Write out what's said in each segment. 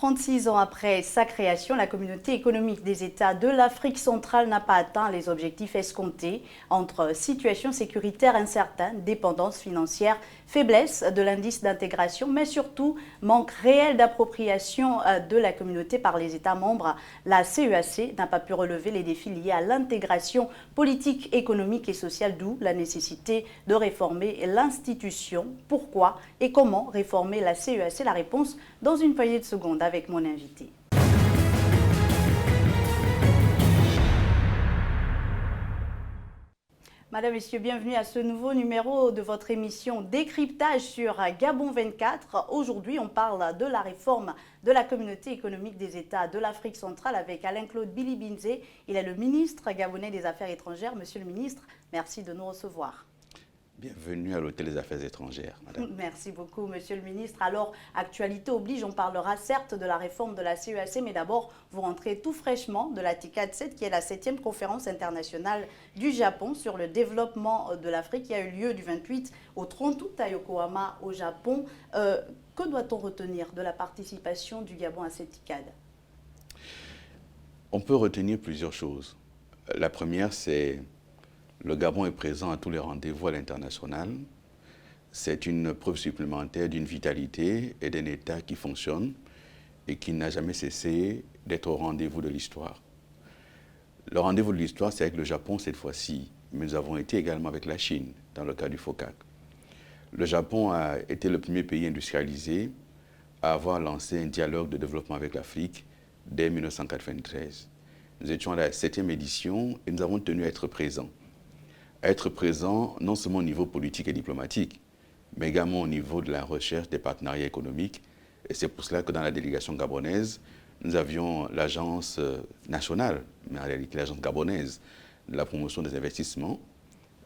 36 ans après sa création, la communauté économique des États de l'Afrique centrale n'a pas atteint les objectifs escomptés entre situation sécuritaire incertaine, dépendance financière, faiblesse de l'indice d'intégration, mais surtout manque réel d'appropriation de la communauté par les États membres. La CEAC n'a pas pu relever les défis liés à l'intégration politique, économique et sociale, d'où la nécessité de réformer l'institution. Pourquoi et comment réformer la CEAC? La réponse dans une poignée de secondes avec mon invité. Madame, Messieurs, bienvenue à ce nouveau numéro de votre émission Décryptage sur Gabon 24. Aujourd'hui, on parle de la réforme de la communauté économique des États de l'Afrique centrale avec Alain-Claude Billy-Binzé. Il est le ministre gabonais des Affaires étrangères. Monsieur le ministre, merci de nous recevoir. Bienvenue à l'Hôtel des Affaires étrangères, madame. Merci beaucoup, monsieur le ministre. Alors, actualité oblige, on parlera certes de la réforme de la CEAC, mais d'abord, vous rentrez tout fraîchement de la TICAD 7, qui est la 7e conférence internationale du Japon sur le développement de l'Afrique, qui a eu lieu du 28 au 30 août à Yokohama, au Japon. Que doit-on retenir de la participation du Gabon à cette TICAD? On peut retenir plusieurs choses. La première, c'est le Gabon est présent à tous les rendez-vous à l'international. C'est une preuve supplémentaire d'une vitalité et d'un État qui fonctionne et qui n'a jamais cessé d'être au rendez-vous de l'histoire. Le rendez-vous de l'histoire, c'est avec le Japon cette fois-ci, mais nous avons été également avec la Chine, dans le cas du FOCAC. Le Japon a été le premier pays industrialisé à avoir lancé un dialogue de développement avec l'Afrique dès 1993. Nous étions à la 7e édition et nous avons tenu à être présents. À être présent non seulement au niveau politique et diplomatique, mais également au niveau de la recherche des partenariats économiques. Et c'est pour cela que dans la délégation gabonaise, nous avions l'agence nationale, mais en réalité l'agence gabonaise de la promotion des investissements,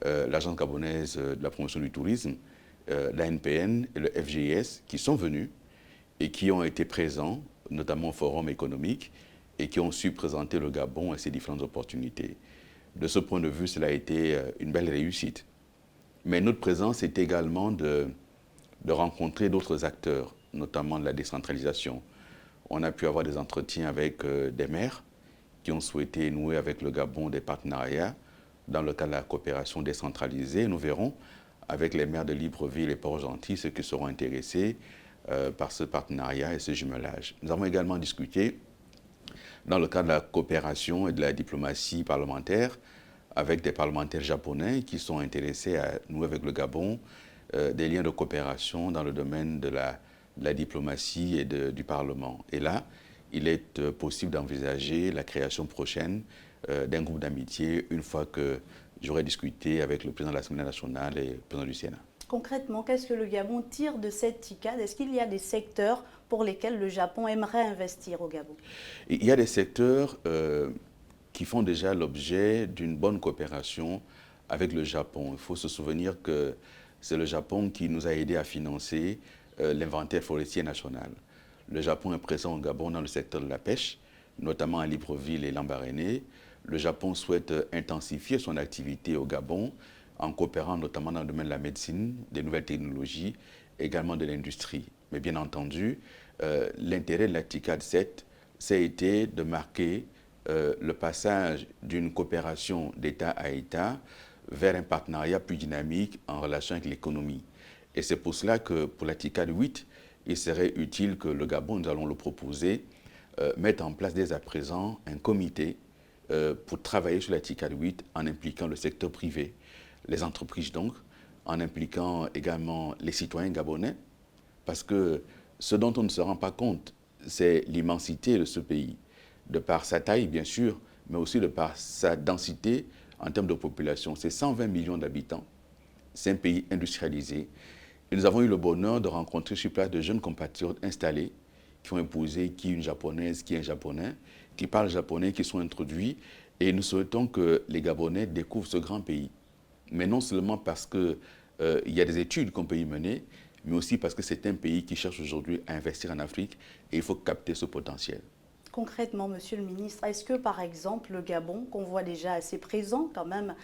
l'agence gabonaise de la promotion du tourisme, l'ANPN et le FGIS qui sont venus et qui ont été présents, notamment au forum économique, et qui ont su présenter le Gabon et ses différentes opportunités. De ce point de vue, cela a été une belle réussite. Mais notre présence est également de rencontrer d'autres acteurs, notamment de la décentralisation. On a pu avoir des entretiens avec des maires qui ont souhaité nouer avec le Gabon des partenariats dans le cadre de la coopération décentralisée. Nous verrons avec les maires de Libreville et Port-Gentil ceux qui seront intéressés par ce partenariat et ce jumelage. Nous avons également discuté dans le cadre de la coopération et de la diplomatie parlementaire, avec des parlementaires japonais qui sont intéressés à nouer avec le Gabon des liens de coopération dans le domaine de la diplomatie et du Parlement. Et là, il est possible d'envisager la création prochaine d'un groupe d'amitié une fois que j'aurai discuté avec le président de l'Assemblée nationale et le président du Sénat. Concrètement, qu'est-ce que le Gabon tire de cette TICAD? Est-ce qu'il y a des secteurs pour lesquels le Japon aimerait investir au Gabon? Il y a des secteurs qui font déjà l'objet d'une bonne coopération avec le Japon. Il faut se souvenir que c'est le Japon qui nous a aidés à financer l'inventaire forestier national. Le Japon est présent au Gabon dans le secteur de la pêche, notamment à Libreville et Lambaréné. Le Japon souhaite intensifier son activité au Gabon en coopérant notamment dans le domaine de la médecine, des nouvelles technologies, également de l'industrie. Mais bien entendu, l'intérêt de la TICAD 7, ça a été de marquer le passage d'une coopération d'État à État vers un partenariat plus dynamique en relation avec l'économie. Et c'est pour cela que pour la TICAD 8, il serait utile que le Gabon, nous allons le proposer, mette en place dès à présent un comité pour travailler sur la TICAD 8 en impliquant le secteur privé, les entreprises donc, en impliquant également les citoyens gabonais, parce que ce dont on ne se rend pas compte, c'est l'immensité de ce pays, de par sa taille bien sûr, mais aussi de par sa densité en termes de population. C'est 120 millions d'habitants, c'est un pays industrialisé. Et nous avons eu le bonheur de rencontrer sur place de jeunes compatriotes installés, qui ont épousé qui une japonaise, qui un japonais, qui parlent japonais, qui sont introduits. Et nous souhaitons que les Gabonais découvrent ce grand pays. Mais non seulement parce qu'il y a des études qu'on peut y mener, mais aussi parce que c'est un pays qui cherche aujourd'hui à investir en Afrique et il faut capter ce potentiel. Concrètement, monsieur le ministre, est-ce que par exemple le Gabon, qu'on voit déjà assez présent quand même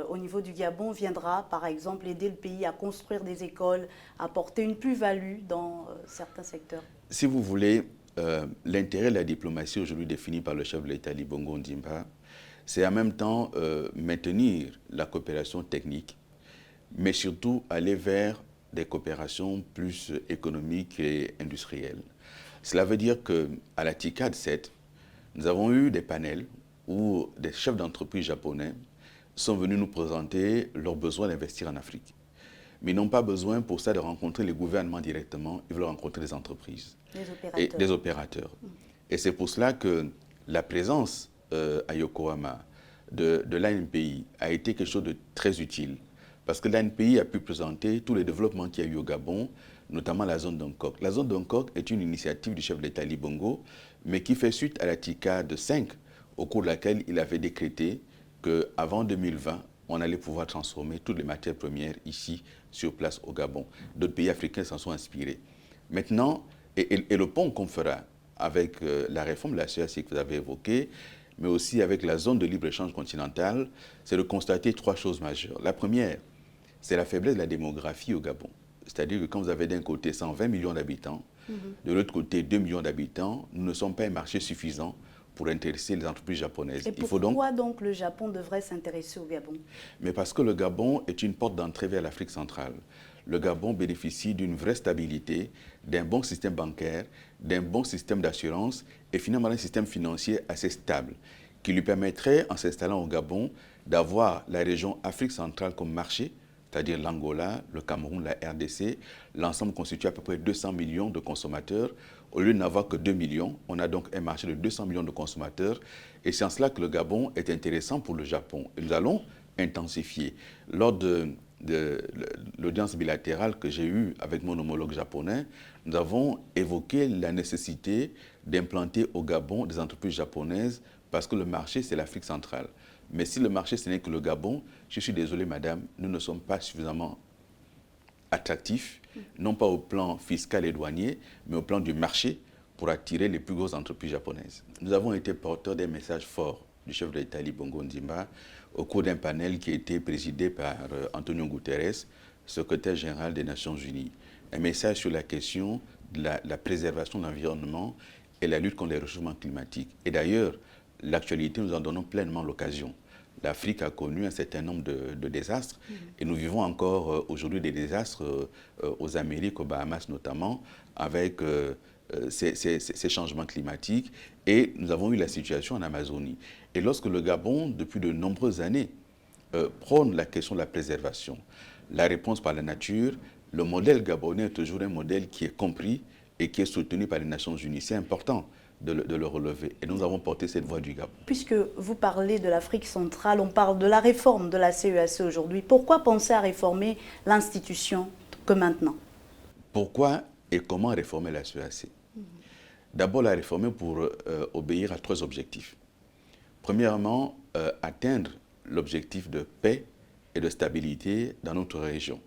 au niveau du Gabon, viendra par exemple aider le pays à construire des écoles, à apporter une plus-value dans certains secteurs? Si vous voulez, l'intérêt de la diplomatie aujourd'hui défini par le chef de l'État, Ali Bongo Ondimba, c'est en même temps maintenir la coopération technique, mais surtout aller vers des coopérations plus économiques et industrielles. Cela veut dire qu'à la TICAD 7, nous avons eu des panels où des chefs d'entreprise japonais sont venus nous présenter leurs besoins d'investir en Afrique. Mais ils n'ont pas besoin pour ça de rencontrer les gouvernements directement, ils veulent rencontrer les entreprises et des opérateurs. Et c'est pour cela que la présence à Yokohama de l'ANPI a été quelque chose de très utile. Parce que l'ANPI a pu présenter tous les développements qu'il y a eu au Gabon, notamment la zone d'Ongkok. La zone d'Ongkok est une initiative du chef de l'État Ali Bongo, mais qui fait suite à la TICAD 5, au cours de laquelle il avait décrété qu'avant 2020, on allait pouvoir transformer toutes les matières premières ici, sur place au Gabon. D'autres pays africains s'en sont inspirés. Maintenant, et le pont qu'on fera avec la réforme de la CEAC que vous avez évoquée, mais aussi avec la zone de libre-échange continentale, c'est de constater trois choses majeures. La première, c'est la faiblesse de la démographie au Gabon. C'est-à-dire que quand vous avez d'un côté 120 millions d'habitants, de l'autre côté 2 millions d'habitants, nous ne sommes pas un marché suffisant pour intéresser les entreprises japonaises. Et pourquoi donc le Japon devrait s'intéresser au Gabon? Mais parce que le Gabon est une porte d'entrée vers l'Afrique centrale. Le Gabon bénéficie d'une vraie stabilité, d'un bon système bancaire, d'un bon système d'assurance et finalement d'un système financier assez stable qui lui permettrait, en s'installant au Gabon, d'avoir la région Afrique centrale comme marché, c'est-à-dire l'Angola, le Cameroun, la RDC. L'ensemble constitue à peu près 200 millions de consommateurs. Au lieu de n'avoir que 2 millions, on a donc un marché de 200 millions de consommateurs. Et c'est en cela que le Gabon est intéressant pour le Japon. Et nous allons intensifier. Lors de l'audience bilatérale que j'ai eue avec mon homologue japonais, nous avons évoqué la nécessité d'implanter au Gabon des entreprises japonaises parce que le marché, c'est l'Afrique centrale. Mais si le marché, ce n'est que le Gabon, je suis désolé, madame, nous ne sommes pas suffisamment attractifs, non pas au plan fiscal et douanier, mais au plan du marché pour attirer les plus grosses entreprises japonaises. Nous avons été porteurs d'un message fort du chef de l'État, Ali Bongo Ondimba, au cours d'un panel qui a été présidé par Antonio Guterres, secrétaire général des Nations Unies. Un message sur la question de la préservation de l'environnement et la lutte contre les réchauffements climatiques. Et d'ailleurs, l'actualité nous en donne pleinement l'occasion. L'Afrique a connu un certain nombre de désastres et nous vivons encore aujourd'hui des désastres aux Amériques, aux Bahamas notamment, avec ces changements climatiques. Et nous avons eu la situation en Amazonie. Et lorsque le Gabon, depuis de nombreuses années, prône la question de la préservation, la réponse par la nature, le modèle gabonais est toujours un modèle qui est compris et qui est soutenu par les Nations Unies. C'est important de le relever. Et nous avons porté cette voix du Gabon. Puisque vous parlez de l'Afrique centrale, on parle de la réforme de la CEAC aujourd'hui. Pourquoi penser à réformer l'institution que maintenant? Pourquoi et comment réformer la CEAC? D'abord, la réformer pour obéir à trois objectifs. Premièrement, atteindre l'objectif de paix et de stabilité dans notre région.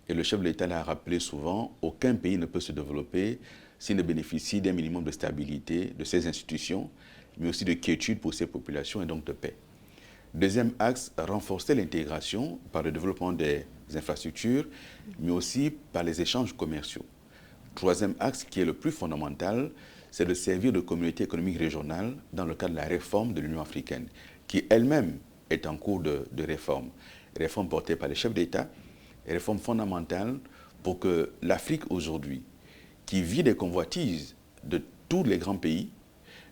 Et le chef de l'État l'a rappelé souvent, aucun pays ne peut se développer s'il ne bénéficie d'un minimum de stabilité de ses institutions, mais aussi de quiétude pour ses populations et donc de paix. Deuxième axe, renforcer l'intégration par le développement des infrastructures, mais aussi par les échanges commerciaux. Troisième axe, qui est le plus fondamental, c'est de servir de communauté économique régionale dans le cadre de la réforme de l'Union africaine, qui elle-même est en cours de réforme. Réforme portée par les chefs d'État, réforme fondamentale pour que l'Afrique aujourd'hui, qui vit des convoitises de tous les grands pays,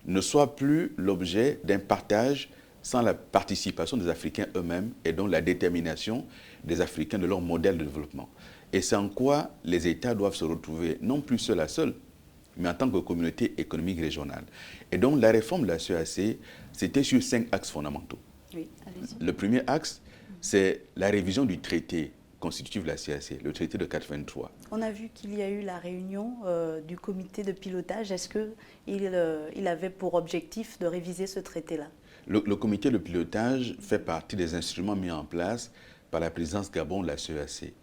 ne soit plus l'objet d'un partage sans la participation des Africains eux-mêmes et donc la détermination des Africains de leur modèle de développement. Et c'est en quoi les États doivent se retrouver, non plus seuls à seuls, mais en tant que communauté économique régionale. Et donc la réforme de la CEAC, c'était sur 5 axes fondamentaux. Oui, allez-y. Le premier axe, c'est la révision du traité constitutif de la CEAC, le traité de 83. On a vu qu'il y a eu la réunion du comité de pilotage. Est-ce qu'il avait pour objectif de réviser ce traité-là? Le comité de pilotage fait partie des instruments mis en place par la présidence Gabon de la CEAC.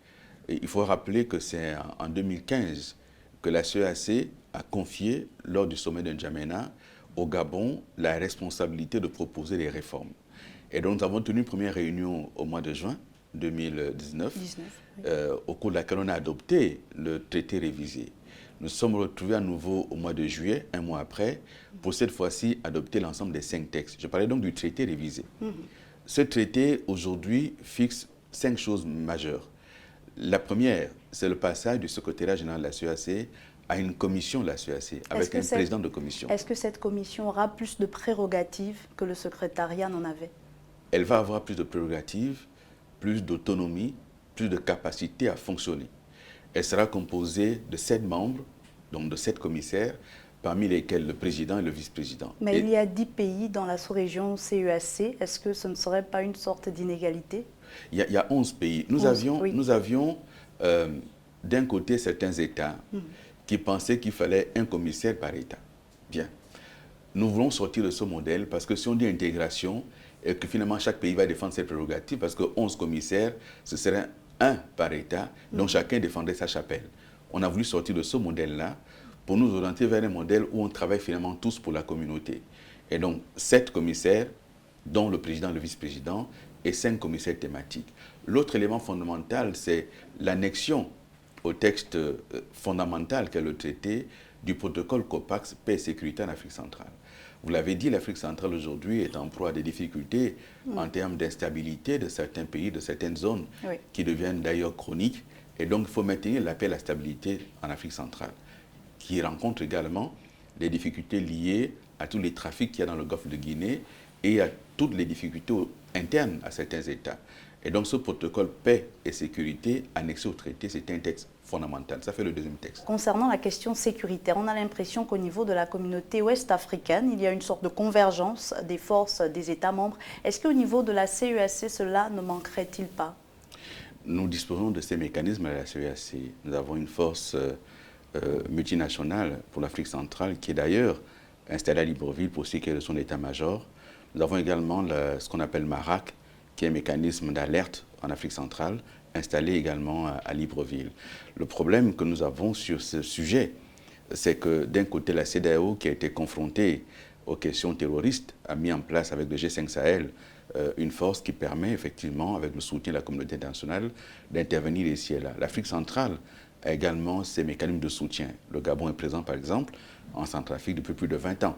Et il faut rappeler que c'est en 2015 que la CEAC a confié, lors du sommet de N'Djamena, au Gabon, la responsabilité de proposer des réformes. Et donc nous avons tenu une première réunion au mois de juin 2019, oui. au cours de laquelle on a adopté le traité révisé. nous sommes retrouvés à nouveau au mois de juillet, un mois après, pour cette fois-ci adopter l'ensemble des 5 textes. Je parlais donc du traité révisé. Ce traité, aujourd'hui, fixe 5 choses majeures. La première, c'est le passage du secrétariat général de la CEAC à une commission de la CEAC, avec un président de commission. Est-ce que cette commission aura plus de prérogatives que le secrétariat n'en avait? Elle va avoir plus de prérogatives, plus d'autonomie, plus de capacité à fonctionner. Elle sera composée de 7 membres, donc de 7 commissaires, parmi lesquels le président et le vice-président. Mais il y a 10 pays dans la sous-région CEAC. Est-ce que ce ne serait pas une sorte d'inégalité? Il y a 11 pays. Nous avions d'un côté certains États qui pensaient qu'il fallait un commissaire par État. Bien. Nous voulons sortir de ce modèle parce que si on dit intégration, et que finalement chaque pays va défendre ses prérogatives, parce que 11 commissaires, ce serait un par État, donc chacun défendrait sa chapelle. On a voulu sortir de ce modèle-là pour nous orienter vers un modèle où on travaille finalement tous pour la communauté. Et donc 7 commissaires, dont le président et le vice-président, et 5 commissaires thématiques. L'autre élément fondamental, c'est l'annexion au texte fondamental qu'est le traité du protocole COPAX paix et sécurité en Afrique centrale. Vous l'avez dit, l'Afrique centrale aujourd'hui est en proie à des difficultés en termes d'instabilité de certains pays, de certaines zones qui deviennent d'ailleurs chroniques. Et donc, il faut maintenir la paix et la stabilité en Afrique centrale, qui rencontre également les difficultés liées à tous les trafics qu'il y a dans le golfe de Guinée et à toutes les difficultés internes à certains États. Et donc, ce protocole paix et sécurité annexé au traité, c'est un texte fondamental. Ça fait le deuxième texte. Concernant la question sécuritaire, on a l'impression qu'au niveau de la communauté ouest-africaine, il y a une sorte de convergence des forces des États membres. Est-ce qu'au niveau de la CEAC, cela ne manquerait-il pas? Nous disposons de ces mécanismes à la CEAC. Nous avons une force multinationale pour l'Afrique centrale qui est d'ailleurs installée à Libreville pour ce qui est de son état-major. Nous avons également ce qu'on appelle MARAC, qui est un mécanisme d'alerte en Afrique centrale, installé également à Libreville. Le problème que nous avons sur ce sujet, c'est que d'un côté, la CEDEAO, qui a été confrontée aux questions terroristes, a mis en place avec le G5 Sahel une force qui permet effectivement, avec le soutien de la communauté internationale, d'intervenir ici et là. L'Afrique centrale a également ses mécanismes de soutien. Le Gabon est présent, par exemple, en Centrafrique depuis plus de 20 ans.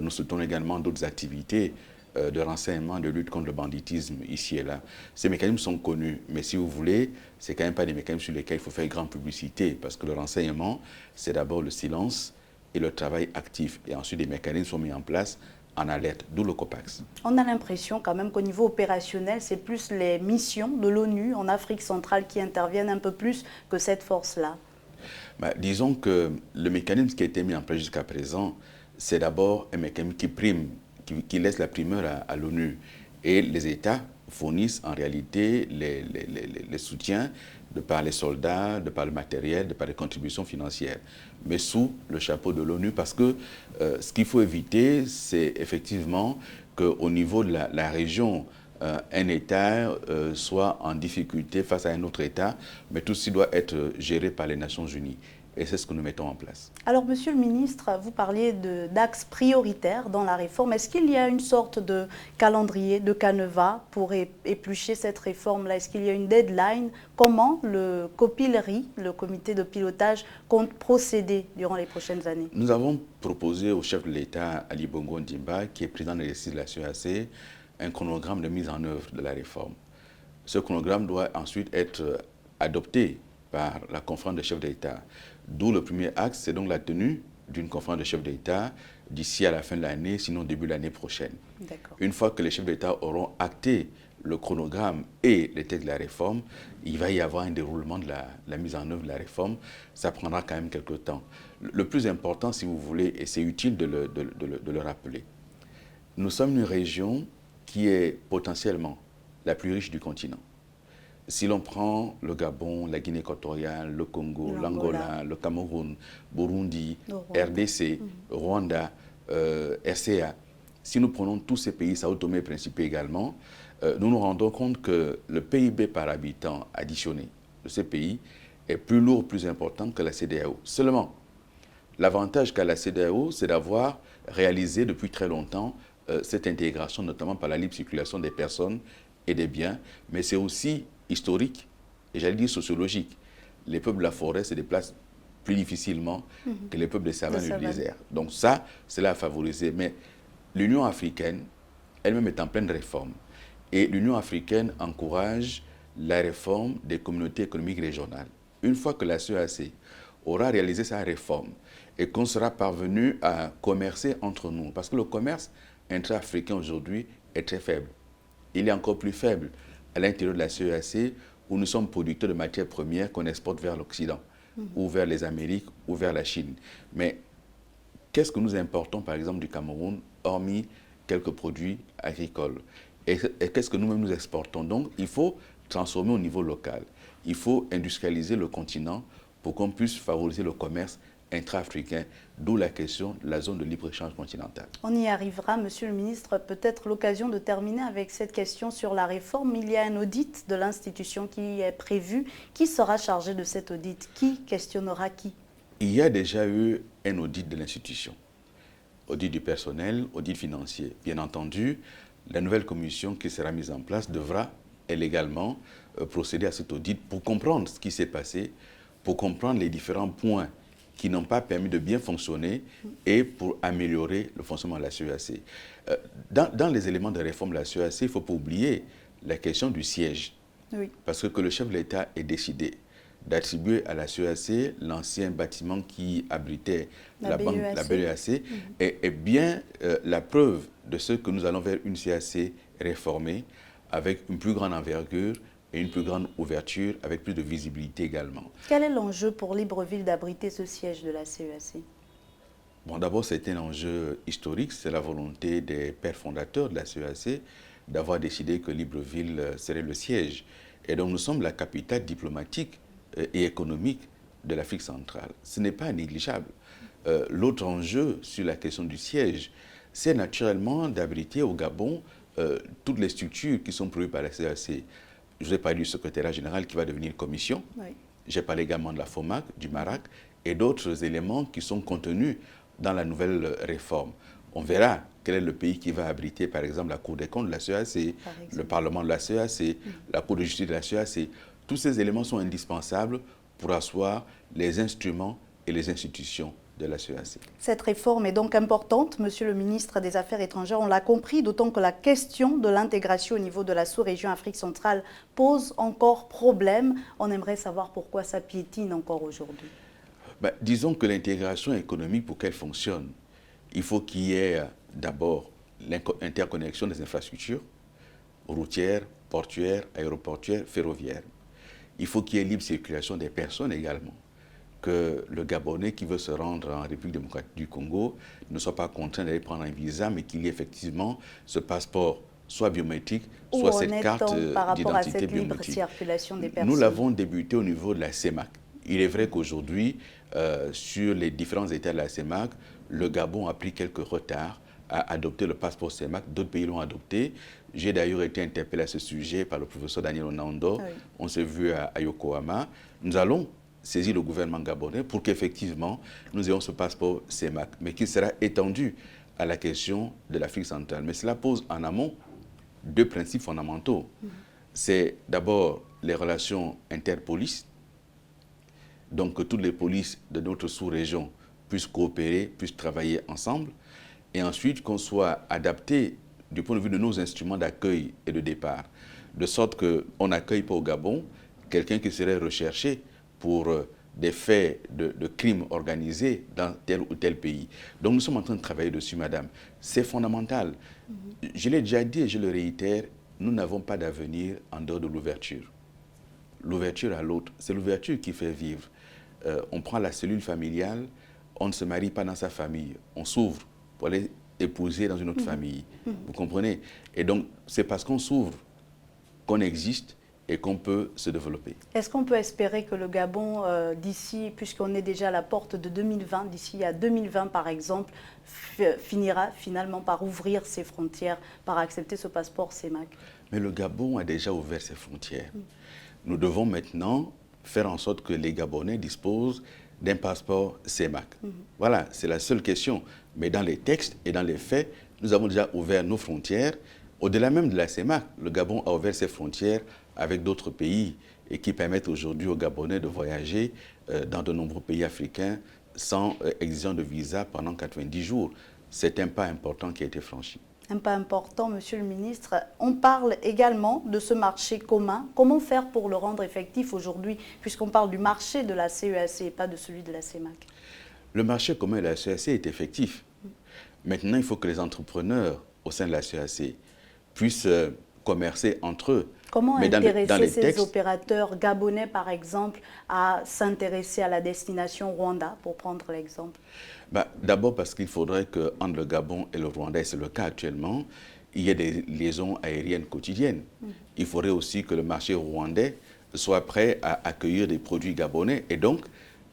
Nous soutenons également d'autres activités de renseignement, de lutte contre le banditisme ici et là. Ces mécanismes sont connus, mais si vous voulez, ce n'est quand même pas des mécanismes sur lesquels il faut faire grande publicité, parce que le renseignement, c'est d'abord le silence et le travail actif. Et ensuite, des mécanismes sont mis en place en alerte, d'où le COPAX. On a l'impression quand même qu'au niveau opérationnel, c'est plus les missions de l'ONU en Afrique centrale qui interviennent un peu plus que cette force-là. Disons que le mécanisme qui a été mis en place jusqu'à présent, c'est d'abord un mécanisme qui prime, qui laisse la primeur à l'ONU. Et les États fournissent en réalité les soutiens de par les soldats, de par le matériel, de par les contributions financières, mais sous le chapeau de l'ONU, parce que ce qu'il faut éviter, c'est effectivement qu'au niveau de la région, un État soit en difficulté face à un autre État, mais tout ceci doit être géré par les Nations Unies. Et c'est ce que nous mettons en place. Alors, Monsieur le Ministre, vous parliez d'axes prioritaires dans la réforme. Est-ce qu'il y a une sorte de calendrier, de canevas pour éplucher cette réforme-là? Est-ce qu'il y a une deadline? Comment le COPILRI, le comité de pilotage, compte procéder durant les prochaines années? Nous avons proposé au chef de l'État, Ali Bongo Ondimba, qui est président de l'exercice de la CEAC, un chronogramme de mise en œuvre de la réforme. Ce chronogramme doit ensuite être adopté par la conférence des chefs d'État. D'où le premier axe, c'est donc la tenue d'une conférence de chefs d'État d'ici à la fin de l'année, sinon début de l'année prochaine. Une fois que les chefs d'État auront acté le chronogramme et les textes de la réforme, il va y avoir un déroulement de la mise en œuvre de la réforme. Ça prendra quand même quelques temps. Le plus important, si vous voulez, et c'est utile de le rappeler, nous sommes une région qui est potentiellement la plus riche du continent. Si l'on prend le Gabon, la Guinée équatoriale, le Congo, l'Angola, le Cameroun, Burundi, RDC, Rwanda, RCA, si nous prenons tous ces pays, Sao Tomé et Principe également, nous nous rendons compte que le PIB par habitant additionné de ces pays est plus lourd, plus important que la CEDEAO. Seulement, l'avantage qu'a la CEDEAO, c'est d'avoir réalisé depuis très longtemps cette intégration, notamment par la libre circulation des personnes et des biens, mais c'est aussi historique et j'allais dire sociologique. Les peuples de la forêt se déplacent plus difficilement que les peuples de savane et du désert. Donc ça, cela a favorisé. Mais l'Union africaine, elle-même est en pleine réforme. Et l'Union africaine encourage la réforme des communautés économiques régionales. Une fois que la CEEAC aura réalisé sa réforme et qu'on sera parvenu à commercer entre nous, parce que le commerce intra-africain aujourd'hui est très faible. Il est encore plus faible à l'intérieur de la CEEAC où nous sommes producteurs de matières premières qu'on exporte vers l'Occident, ou vers les Amériques, ou vers la Chine. Mais qu'est-ce que nous importons, par exemple, du Cameroun, hormis quelques produits agricoles? Et qu'est-ce que nous-mêmes nous exportons? Donc, il faut transformer au niveau local. Il faut industrialiser le continent pour qu'on puisse favoriser le commerce intra-africain, d'où la question de la zone de libre-échange continentale. On y arrivera, Monsieur le Ministre. Peut-être l'occasion de terminer avec cette question sur la réforme. Il y a un audit de l'institution qui est prévu. Qui sera chargé de cet audit? Qui questionnera qui? Il y a déjà eu un audit de l'institution. Audit du personnel, audit financier. Bien entendu, la nouvelle commission qui sera mise en place devra, elle également, procéder à cet audit pour comprendre ce qui s'est passé, pour comprendre les différents points qui n'ont pas permis de bien fonctionner et pour améliorer le fonctionnement de la CEEAC. Dans les éléments de réforme de la CEEAC, il ne faut pas oublier la question du siège. Oui. Parce que le chef de l'État ait décidé d'attribuer à la CEEAC l'ancien bâtiment qui abritait la BEAC est bien la preuve de ce que nous allons vers une CEEAC réformée avec une plus grande envergure et une plus grande ouverture, avec plus de visibilité également. Quel est l'enjeu pour Libreville d'abriter ce siège de la CEEAC? Bon, d'abord, c'est un enjeu historique. C'est la volonté des pères fondateurs de la CEEAC d'avoir décidé que Libreville serait le siège. Et donc, nous sommes la capitale diplomatique et économique de l'Afrique centrale. Ce n'est pas négligeable. L'autre enjeu sur la question du siège, c'est naturellement d'abriter au Gabon toutes les structures qui sont prévues par la CEEAC. Je vous ai parlé du secrétariat général qui va devenir commission. Oui. J'ai parlé également de la FOMAC, du MARAC et d'autres éléments qui sont contenus dans la nouvelle réforme. On verra quel est le pays qui va abriter, par exemple, la Cour des comptes de la CEEAC, le Parlement de la CEEAC, la Cour de justice de la CEEAC. Tous ces éléments sont indispensables pour asseoir les instruments et les institutions de la CEEAC. Cette réforme est donc importante, Monsieur le ministre des Affaires étrangères, on l'a compris, d'autant que la question de l'intégration au niveau de la sous-région Afrique centrale pose encore problème. On aimerait savoir pourquoi ça piétine encore aujourd'hui. Disons que l'intégration économique, pour qu'elle fonctionne, il faut qu'il y ait d'abord l'interconnexion des infrastructures routières, portuaires, aéroportuaires, ferroviaires. Il faut qu'il y ait libre circulation des personnes également. Que le Gabonais qui veut se rendre en République démocratique du Congo ne soit pas contraint d'aller prendre un visa, mais qu'il y ait effectivement ce passeport soit biométrique, soit cette carte d'identité biométrique. Circulation des personnes. Nous l'avons débuté au niveau de la CEMAC. Il est vrai qu'aujourd'hui, sur les différents États de la CEMAC, le Gabon a pris quelques retards à adopter le passeport CEMAC. D'autres pays l'ont adopté. J'ai d'ailleurs été interpellé à ce sujet par le professeur Daniel Onando. Oui. On s'est vu à Yokohama. Nous allons saisir le gouvernement gabonais pour qu'effectivement nous ayons ce passeport CEMAC, mais qui sera étendu à la question de l'Afrique centrale. Mais cela pose en amont deux principes fondamentaux. C'est d'abord les relations interpolices, donc que toutes les polices de notre sous-région puissent coopérer, puissent travailler ensemble, et ensuite qu'on soit adapté du point de vue de nos instruments d'accueil et de départ, de sorte qu'on n'accueille pas au Gabon quelqu'un qui serait recherché pour des faits de crimes organisés dans tel ou tel pays. Donc nous sommes en train de travailler dessus, madame. C'est fondamental. Je l'ai déjà dit et je le réitère, nous n'avons pas d'avenir en dehors de l'ouverture. L'ouverture à l'autre, c'est l'ouverture qui fait vivre. On prend la cellule familiale, on ne se marie pas dans sa famille, on s'ouvre pour aller épouser dans une autre famille. Vous comprenez? Et donc, c'est parce qu'on s'ouvre qu'on existe et qu'on peut se développer. Est-ce qu'on peut espérer que le Gabon, d'ici, puisqu'on est déjà à la porte de 2020, d'ici à 2020 par exemple, finira finalement par ouvrir ses frontières, par accepter ce passeport CEMAC? Mais le Gabon a déjà ouvert ses frontières. Nous devons maintenant faire en sorte que les Gabonais disposent d'un passeport CEMAC. Voilà, c'est la seule question. Mais dans les textes et dans les faits, nous avons déjà ouvert nos frontières. Au-delà même de la CEMAC, le Gabon a ouvert ses frontières avec d'autres pays et qui permettent aujourd'hui aux Gabonais de voyager dans de nombreux pays africains sans exigence de visa pendant 90 jours. C'est un pas important qui a été franchi. Un pas important, Monsieur le ministre. On parle également de ce marché commun. Comment faire pour le rendre effectif aujourd'hui, puisqu'on parle du marché de la CEAC et pas de celui de la CEMAC? Le marché commun de la CEAC est effectif. Maintenant, il faut que les entrepreneurs au sein de la CEAC puissent commercer entre eux. Comment Mais intéresser ces opérateurs gabonais, par exemple, à s'intéresser à la destination Rwanda, pour prendre l'exemple? D'abord parce qu'il faudrait qu'entre le Gabon et le Rwanda, et c'est le cas actuellement, il y ait des liaisons aériennes quotidiennes. Il faudrait aussi que le marché rwandais soit prêt à accueillir des produits gabonais et donc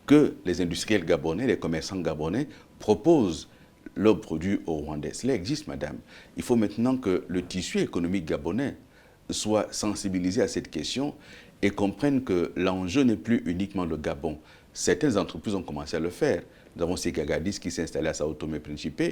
que les industriels gabonais, les commerçants gabonais proposent leurs produits aux Rwandais. Cela existe, madame. Il faut maintenant que le tissu économique gabonais soit sensibilisé à cette question et comprenne que l'enjeu n'est plus uniquement le Gabon. Certaines entreprises ont commencé à le faire. Nous avons Sekagadis qui s'est installé à Sao Tomé et Principe.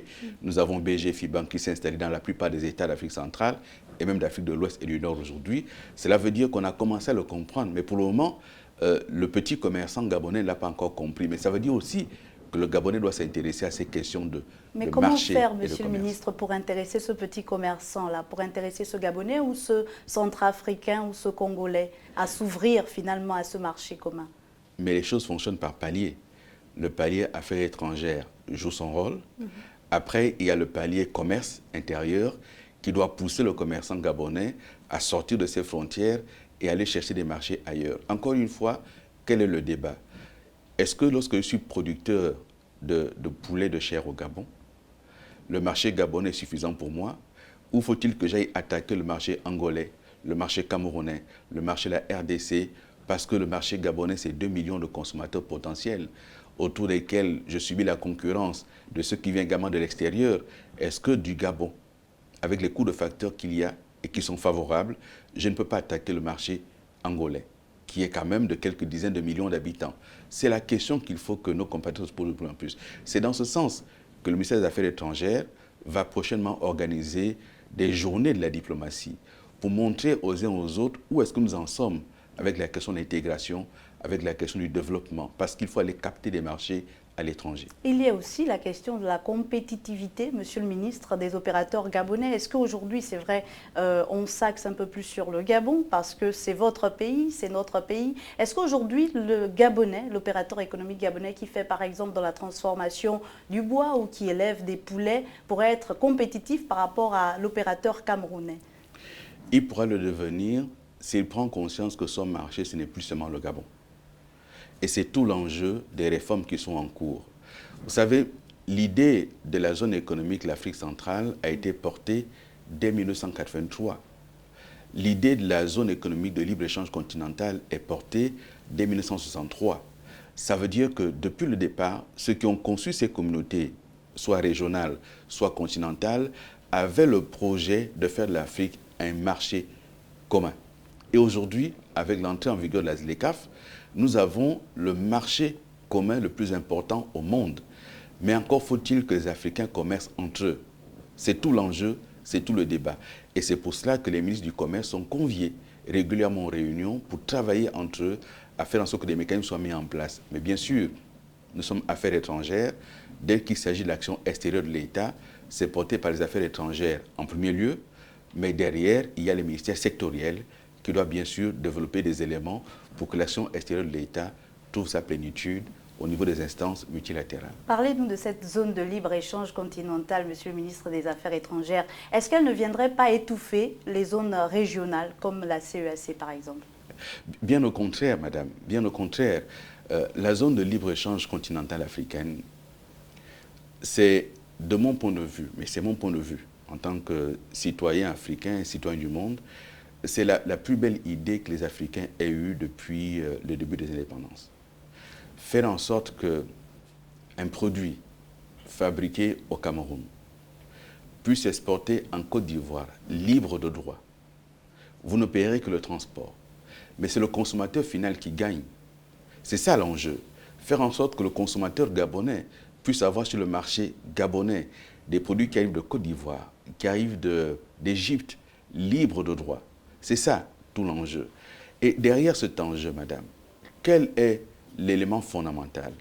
Nous avons BG Fibank qui s'est installé dans la plupart des États d'Afrique centrale et même d'Afrique de l'Ouest et du Nord aujourd'hui. Cela veut dire qu'on a commencé à le comprendre. Mais pour le moment, le petit commerçant gabonais ne l'a pas encore compris. Mais ça veut dire aussi que le Gabonais doit s'intéresser à ces questions de marché. Mais comment faire, Monsieur le ministre, pour intéresser ce petit commerçant-là, pour intéresser ce Gabonais ou ce Centrafricain ou ce Congolais à s'ouvrir finalement à ce marché commun? Mais les choses fonctionnent par paliers. Le palier affaires étrangères joue son rôle. Après, il y a le palier commerce intérieur qui doit pousser le commerçant gabonais à sortir de ses frontières et aller chercher des marchés ailleurs. Encore une fois, quel est le débat? Est-ce que lorsque je suis producteur de poulet de chair au Gabon, le marché gabonais est suffisant pour moi? Ou faut-il que j'aille attaquer le marché angolais, le marché camerounais, le marché de la RDC, parce que le marché gabonais, c'est 2 millions de consommateurs potentiels autour desquels je subis la concurrence de ceux qui viennent également de l'extérieur? Est-ce que du Gabon, avec les coûts de facteurs qu'il y a et qui sont favorables, je ne peux pas attaquer le marché angolais, qui est quand même de quelques dizaines de millions d'habitants? C'est la question qu'il faut que nos compatriotes se posent de plus en plus. C'est dans ce sens que le ministère des Affaires étrangères va prochainement organiser des journées de la diplomatie pour montrer aux uns aux autres où est-ce que nous en sommes avec la question de l'intégration, avec la question du développement, parce qu'il faut aller capter des marchés à l'étranger. Il y a aussi la question de la compétitivité, Monsieur le ministre, des opérateurs gabonais. Est-ce qu'aujourd'hui, c'est vrai, on s'axe un peu plus sur le Gabon parce que c'est votre pays, c'est notre pays? Est-ce qu'aujourd'hui, le Gabonais, l'opérateur économique gabonais qui fait par exemple dans la transformation du bois ou qui élève des poulets pourrait être compétitif par rapport à l'opérateur camerounais? Il pourra le devenir s'il prend conscience que son marché, ce n'est plus seulement le Gabon. Et c'est tout l'enjeu des réformes qui sont en cours. Vous savez, l'idée de la zone économique de l'Afrique centrale a été portée dès 1983. L'idée de la zone économique de libre-échange continentale est portée dès 1963. Ça veut dire que depuis le départ, ceux qui ont conçu ces communautés, soit régionales, soit continentales, avaient le projet de faire de l'Afrique un marché commun. Et aujourd'hui, avec l'entrée en vigueur de la ZLECAf, nous avons le marché commun le plus important au monde. Mais encore faut-il que les Africains commercent entre eux. C'est tout l'enjeu, c'est tout le débat. Et c'est pour cela que les ministres du Commerce sont conviés régulièrement en réunion pour travailler entre eux à faire en sorte que des mécanismes soient mis en place. Mais bien sûr, nous sommes affaires étrangères. Dès qu'il s'agit de l'action extérieure de l'État, c'est porté par les affaires étrangères en premier lieu. Mais derrière, il y a les ministères sectoriels qui doivent bien sûr développer des éléments pour que l'action extérieure de l'État trouve sa plénitude au niveau des instances multilatérales. Parlez-nous de cette zone de libre-échange continentale, Monsieur le ministre des Affaires étrangères. Est-ce qu'elle ne viendrait pas étouffer les zones régionales, comme la CEAC par exemple? Bien au contraire, madame, bien au contraire. La zone de libre-échange continentale africaine, c'est de mon point de vue, mais c'est mon point de vue, en tant que citoyen africain et citoyen du monde, c'est la plus belle idée que les Africains aient eue depuis le début des indépendances. Faire en sorte qu'un produit fabriqué au Cameroun puisse exporter en Côte d'Ivoire, libre de droit. Vous ne payerez que le transport. Mais c'est le consommateur final qui gagne. C'est ça l'enjeu. Faire en sorte que le consommateur gabonais puisse avoir sur le marché gabonais des produits qui arrivent de Côte d'Ivoire, qui arrivent d'Égypte, libres de droit. C'est ça tout l'enjeu. Et derrière cet enjeu, madame, quel est l'élément fondamental?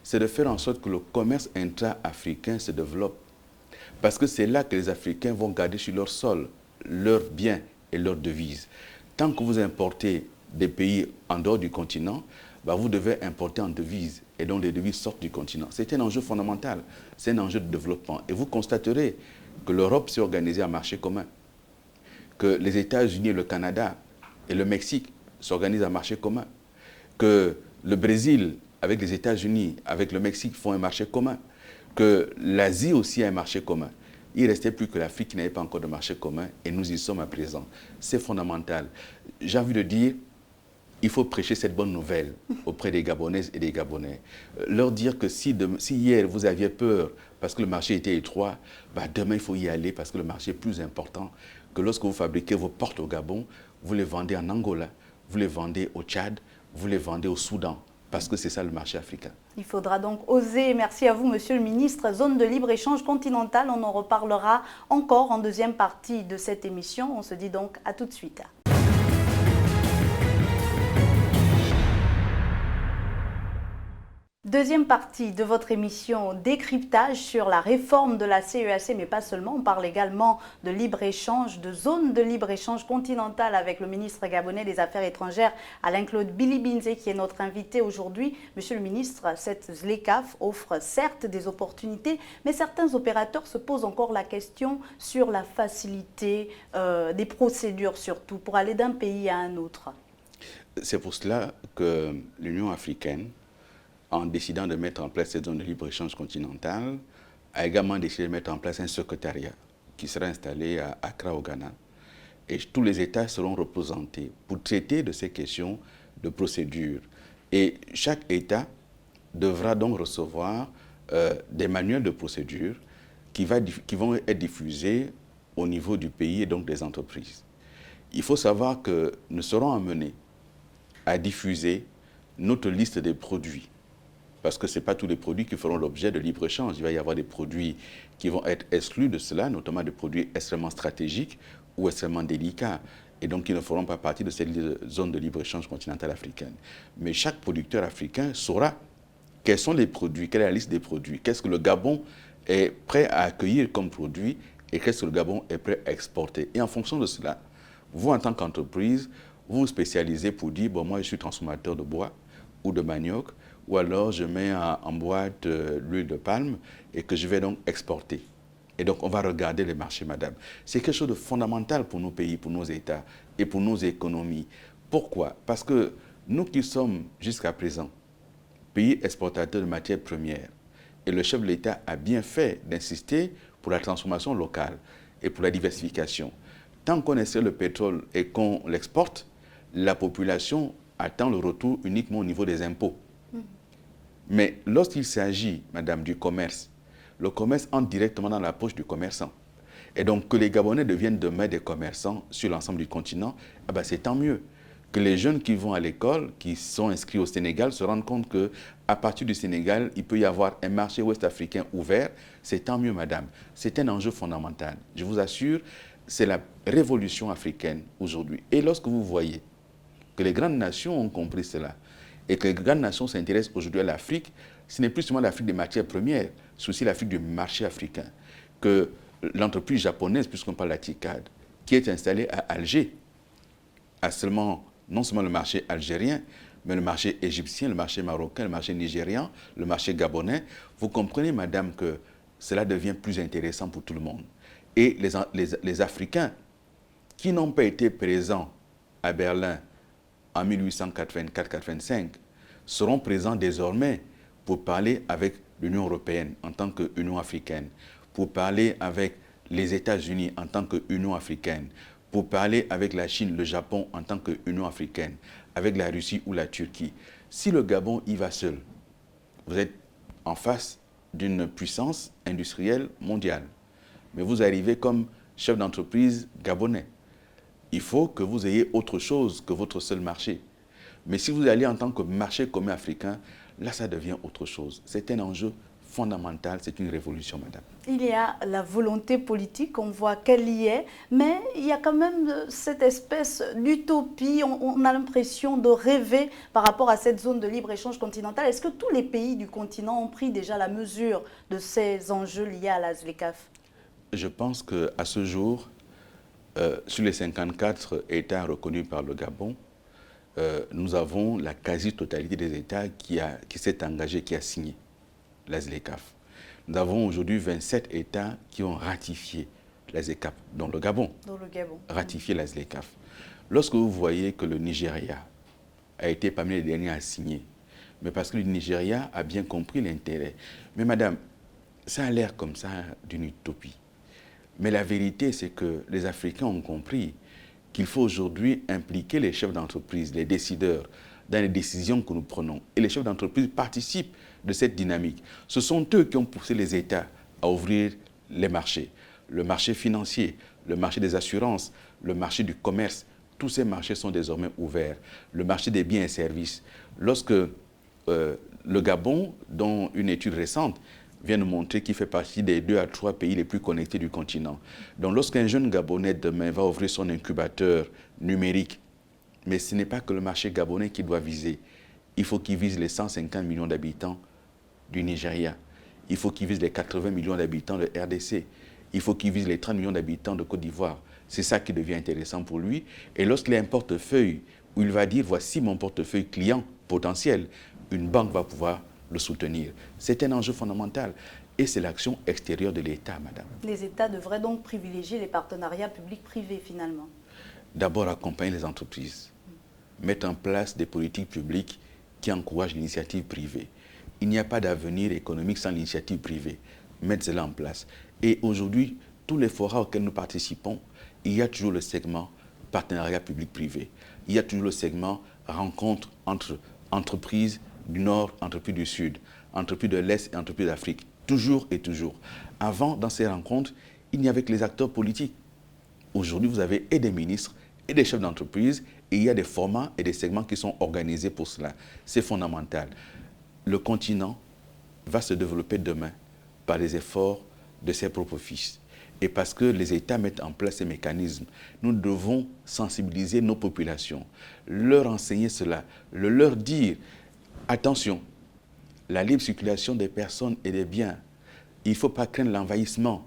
C'est de faire en sorte que le commerce intra-africain se développe. Parce que c'est là que les Africains vont garder sur leur sol leurs biens et leurs devises. Tant que vous importez des pays en dehors du continent, vous devez importer en devises. Et donc les devises sortent du continent. C'est un enjeu fondamental. C'est un enjeu de développement. Et vous constaterez que l'Europe s'est organisée en marché commun. Que les États-Unis, le Canada et le Mexique s'organisent en marché commun. Que le Brésil, avec les États-Unis, avec le Mexique, font un marché commun. Que l'Asie aussi a un marché commun. Il ne restait plus que l'Afrique qui n'avait pas encore de marché commun et nous y sommes à présent. C'est fondamental. J'ai envie de dire, il faut prêcher cette bonne nouvelle auprès des Gabonaises et des Gabonais. Leur dire que si hier vous aviez peur parce que le marché était étroit, demain il faut y aller parce que le marché est plus important. Que lorsque vous fabriquez vos portes au Gabon, vous les vendez en Angola, vous les vendez au Tchad, vous les vendez au Soudan. Parce que c'est ça le marché africain. Il faudra donc oser. Merci à vous, Monsieur le Ministre. Zone de libre-échange continentale, on en reparlera encore en deuxième partie de cette émission. On se dit donc à tout de suite. Deuxième partie de votre émission décryptage sur la réforme de la CEAC, mais pas seulement. On parle également de libre-échange, de zone de libre-échange continentale avec le ministre gabonais des Affaires étrangères, Alain-Claude Bilibinze, qui est notre invité aujourd'hui. Monsieur le ministre, cette ZLECAf offre certes des opportunités, mais certains opérateurs se posent encore la question sur la facilité des procédures, surtout pour aller d'un pays à un autre. C'est pour cela que l'Union africaine, en décidant de mettre en place cette zone de libre-échange continentale, a également décidé de mettre en place un secrétariat qui sera installé à Accra, au Ghana. Et tous les États seront représentés pour traiter de ces questions de procédure. Et chaque État devra donc recevoir des manuels de procédure qui vont être diffusés au niveau du pays et donc des entreprises. Il faut savoir que nous serons amenés à diffuser notre liste des produits. Parce que ce n'est pas tous les produits qui feront l'objet de libre-échange. Il va y avoir des produits qui vont être exclus de cela, notamment des produits extrêmement stratégiques ou extrêmement délicats, et donc qui ne feront pas partie de cette zone de libre-échange continentale africaine. Mais chaque producteur africain saura quels sont les produits, quelle est la liste des produits, qu'est-ce que le Gabon est prêt à accueillir comme produit et qu'est-ce que le Gabon est prêt à exporter. Et en fonction de cela, vous, en tant qu'entreprise, vous vous spécialisez pour dire, bon, moi, je suis transformateur de bois ou de manioc, ou alors je mets en boîte l'huile de palme et que je vais donc exporter. Et donc, on va regarder les marchés, madame. C'est quelque chose de fondamental pour nos pays, pour nos États et pour nos économies. Pourquoi? Parce que nous qui sommes, jusqu'à présent, pays exportateurs de matières premières, et le chef de l'État a bien fait d'insister pour la transformation locale et pour la diversification. Tant qu'on essaie le pétrole et qu'on l'exporte, la population attend le retour uniquement au niveau des impôts. Mais lorsqu'il s'agit, madame, du commerce, le commerce entre directement dans la poche du commerçant. Et donc, que les Gabonais deviennent demain des commerçants sur l'ensemble du continent, c'est tant mieux. Que les jeunes qui vont à l'école, qui sont inscrits au Sénégal, se rendent compte qu'à partir du Sénégal, il peut y avoir un marché ouest-africain ouvert. C'est tant mieux, madame. C'est un enjeu fondamental. Je vous assure, c'est la révolution africaine aujourd'hui. Et lorsque vous voyez que les grandes nations ont compris cela, et que les grandes nations s'intéressent aujourd'hui à l'Afrique, ce n'est plus seulement l'Afrique des matières premières, c'est aussi l'Afrique du marché africain. Que l'entreprise japonaise, puisqu'on parle de la TICAD, qui est installée à Alger, a non seulement le marché algérien, mais le marché égyptien, le marché marocain, le marché nigérian, le marché gabonais. Vous comprenez, madame, que cela devient plus intéressant pour tout le monde. Et les Africains qui n'ont pas été présents à Berlin en 1884-85, seront présents désormais pour parler avec l'Union européenne en tant qu'Union africaine, pour parler avec les États-Unis en tant qu'Union africaine, pour parler avec la Chine, le Japon en tant qu'Union africaine, avec la Russie ou la Turquie. Si le Gabon y va seul, vous êtes en face d'une puissance industrielle mondiale, mais vous arrivez comme chef d'entreprise gabonais. Il faut que vous ayez autre chose que votre seul marché. Mais si vous allez en tant que marché commun africain, là, ça devient autre chose. C'est un enjeu fondamental, c'est une révolution, madame. Il y a la volonté politique, on voit qu'elle y est, mais il y a quand même cette espèce d'utopie, on a l'impression de rêver par rapport à cette zone de libre-échange continentale. Est-ce que tous les pays du continent ont pris déjà la mesure de ces enjeux liés à la ZLECAf? Je pense qu'à ce jour, sur les 54 États reconnus par le Gabon, nous avons la quasi-totalité des États qui s'est engagé, qui a signé la ZLECAf. Nous avons aujourd'hui 27 États qui ont ratifié la ZLECAf, dont le Gabon, ratifié la ZLECAf. Lorsque vous voyez que le Nigeria a été parmi les derniers à signer, mais parce que le Nigeria a bien compris l'intérêt. Mais madame, ça a l'air comme ça d'une utopie. Mais la vérité, c'est que les Africains ont compris qu'il faut aujourd'hui impliquer les chefs d'entreprise, les décideurs, dans les décisions que nous prenons. Et les chefs d'entreprise participent de cette dynamique. Ce sont eux qui ont poussé les États à ouvrir les marchés. Le marché financier, le marché des assurances, le marché du commerce, tous ces marchés sont désormais ouverts. Le marché des biens et services. Lorsque le Gabon, dont une étude récente vient nous montrer qu'il fait partie des 2 à 3 pays les plus connectés du continent. Donc lorsqu'un jeune Gabonais demain va ouvrir son incubateur numérique, mais ce n'est pas que le marché gabonais qu'il doit viser. Il faut qu'il vise les 150 millions d'habitants du Nigeria. Il faut qu'il vise les 80 millions d'habitants de RDC. Il faut qu'il vise les 30 millions d'habitants de Côte d'Ivoire. C'est ça qui devient intéressant pour lui. Et lorsqu'il a un portefeuille où il va dire, voici mon portefeuille client potentiel, une banque va pouvoir le soutenir. C'est un enjeu fondamental. Et c'est l'action extérieure de l'État, madame. Les États devraient donc privilégier les partenariats publics-privés, finalement. D'abord, accompagner les entreprises. Mettre en place des politiques publiques qui encouragent l'initiative privée. Il n'y a pas d'avenir économique sans l'initiative privée. Mettre cela en place. Et aujourd'hui, tous les forats auxquels nous participons, il y a toujours le segment partenariat public-privé. Il y a toujours le segment rencontre entre entreprises du Nord, entreprises du Sud, entreprises de l'Est et entreprises d'Afrique. Toujours et toujours. Avant, dans ces rencontres, il n'y avait que les acteurs politiques. Aujourd'hui, vous avez et des ministres et des chefs d'entreprise, et il y a des formats et des segments qui sont organisés pour cela. C'est fondamental. Le continent va se développer demain par les efforts de ses propres fils. Et parce que les États mettent en place ces mécanismes, nous devons sensibiliser nos populations, leur enseigner cela, leur dire, attention, la libre circulation des personnes et des biens, il ne faut pas craindre l'envahissement.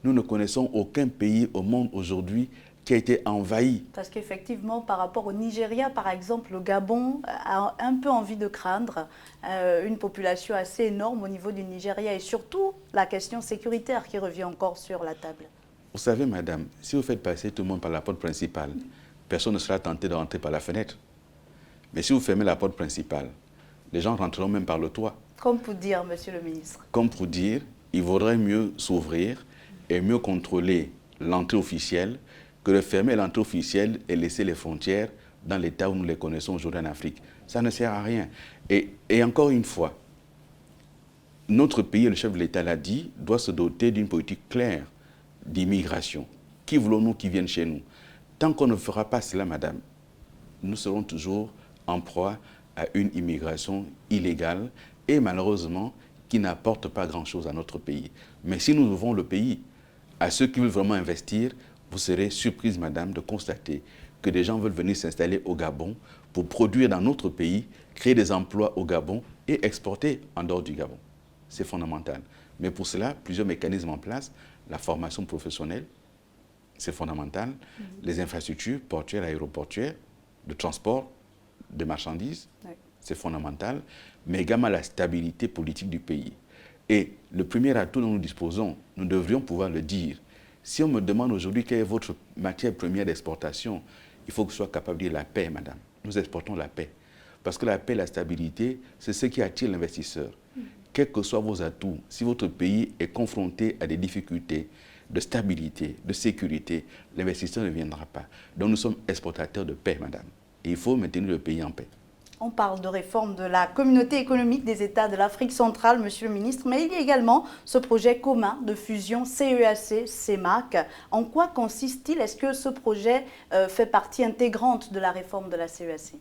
Nous ne connaissons aucun pays au monde aujourd'hui qui a été envahi. Parce qu'effectivement, par rapport au Nigeria, par exemple, le Gabon a un peu envie de craindre une population assez énorme au niveau du Nigeria et surtout la question sécuritaire qui revient encore sur la table. Vous savez, madame, si vous faites passer tout le monde par la porte principale, personne ne sera tenté de rentrer par la fenêtre. Mais si vous fermez la porte principale, les gens rentreront même par le toit. Comme pour dire, monsieur le ministre. Comme pour dire, il vaudrait mieux s'ouvrir et mieux contrôler l'entrée officielle que de fermer l'entrée officielle et laisser les frontières dans l'état où nous les connaissons aujourd'hui en Afrique. Ça ne sert à rien. Et encore une fois, notre pays, le chef de l'État l'a dit, doit se doter d'une politique claire d'immigration. Qui voulons-nous qui viennent chez nous? Tant qu'on ne fera pas cela, madame, nous serons toujours en proie à une immigration illégale et malheureusement qui n'apporte pas grand-chose à notre pays. Mais si nous ouvrons le pays à ceux qui veulent vraiment investir, vous serez surprise, madame, de constater que des gens veulent venir s'installer au Gabon pour produire dans notre pays, créer des emplois au Gabon et exporter en dehors du Gabon. C'est fondamental. Mais pour cela, plusieurs mécanismes en place. La formation professionnelle, c'est fondamental. Les infrastructures portuaires, aéroportuaires, de transport de marchandises, c'est fondamental. Mais également la stabilité politique du pays. Et le premier atout dont nous disposons, nous devrions pouvoir le dire. Si on me demande aujourd'hui quelle est votre matière première d'exportation, il faut que je sois capable de dire la paix, madame. Nous exportons la paix. Parce que la paix, la stabilité, c'est ce qui attire l'investisseur. Quels que soient vos atouts, si votre pays est confronté à des difficultés de stabilité, de sécurité, l'investisseur ne viendra pas. Donc nous sommes exportateurs de paix, madame. Et il faut maintenir le pays en paix. On parle de réforme de la communauté économique des États de l'Afrique centrale, monsieur le ministre, mais il y a également ce projet commun de fusion CEAC-CEMAC. En quoi consiste-t-il? Est-ce que ce projet fait partie intégrante de la réforme de la CEAC?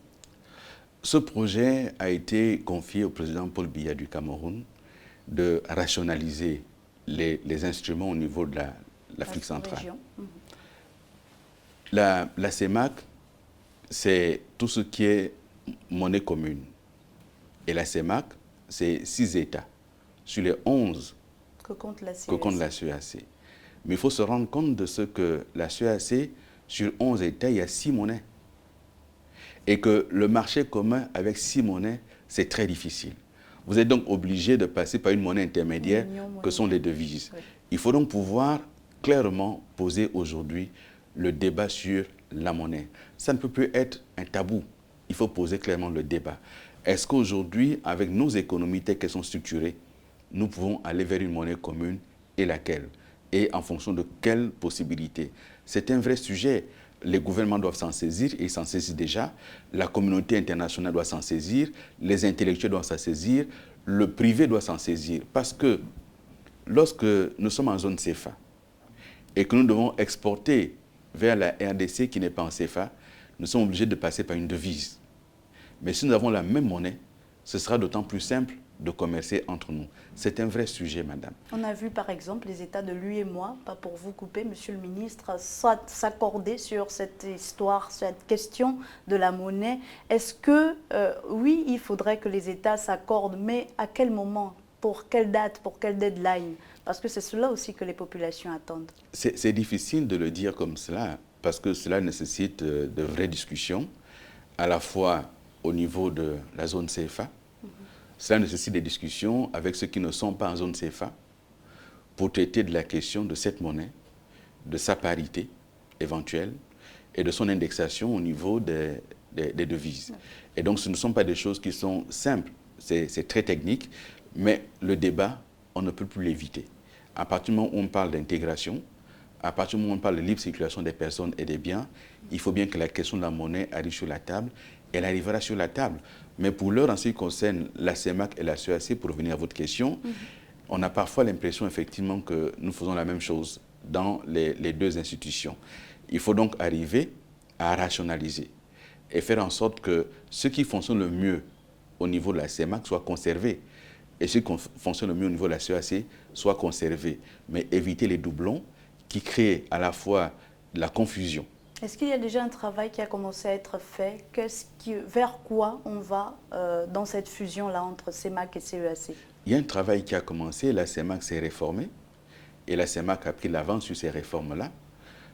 Ce projet a été confié au président Paul Biya du Cameroun de rationaliser les instruments au niveau de l'Afrique centrale. La CEMAC, c'est tout ce qui est monnaie commune. Et la CEMAC, c'est 6 États sur les 11 que compte la CEAC. Mais il faut se rendre compte de ce que la CEAC, sur 11 États, il y a 6 monnaies. Et que le marché commun avec 6 monnaies, c'est très difficile. Vous êtes donc obligé de passer par une monnaie intermédiaire que sont les devises. Oui. Il faut donc pouvoir clairement poser aujourd'hui le débat sur la monnaie. Ça ne peut plus être un tabou. Il faut poser clairement le débat. Est-ce qu'aujourd'hui, avec nos économies telles qu'elles sont structurées, nous pouvons aller vers une monnaie commune et laquelle? Et en fonction de quelles possibilités? C'est un vrai sujet. Les gouvernements doivent s'en saisir et ils s'en saisissent déjà. La communauté internationale doit s'en saisir. Les intellectuels doivent s'en saisir. Le privé doit s'en saisir. Parce que lorsque nous sommes en zone CFA et que nous devons exporter vers la RDC qui n'est pas en CFA, nous sommes obligés de passer par une devise. Mais si nous avons la même monnaie, ce sera d'autant plus simple de commercer entre nous. C'est un vrai sujet, madame. On a vu par exemple les États de l'UEMOA, pas pour vous couper, monsieur le ministre, s'accorder sur cette histoire, cette question de la monnaie. Est-ce que, oui, il faudrait que les États s'accordent, mais à quel moment? Pour quelle date? Pour quelle deadline? Parce que c'est cela aussi que les populations attendent. C'est difficile de le dire comme cela, parce que cela nécessite de vraies discussions, à la fois au niveau de la zone CFA. Cela nécessite des discussions avec ceux qui ne sont pas en zone CFA pour traiter de la question de cette monnaie, de sa parité éventuelle et de son indexation au niveau des devises. Et donc, ce ne sont pas des choses qui sont simples, c'est très technique, mais le débat, on ne peut plus l'éviter. À partir du moment où on parle d'intégration, à partir du moment où on parle de libre circulation des personnes et des biens, il faut bien que la question de la monnaie arrive sur la table. Elle arrivera sur la table. Mais pour l'heure, en ce qui concerne la CEMAC et la CEAC, pour revenir à votre question, on a parfois l'impression effectivement que nous faisons la même chose dans les deux institutions. Il faut donc arriver à rationaliser et faire en sorte que ce qui fonctionne le mieux au niveau de la CEMAC soit conservé et ce qui fonctionne le mieux au niveau de la CEAC soit conservé, mais éviter les doublons qui créent à la fois de la confusion. Est-ce qu'il y a déjà un travail qui a commencé à être fait? Vers quoi on va dans cette fusion-là entre CEMAC et CEAC? Il y a un travail qui a commencé, la CEMAC s'est réformée et la CEMAC a pris l'avance sur ces réformes-là.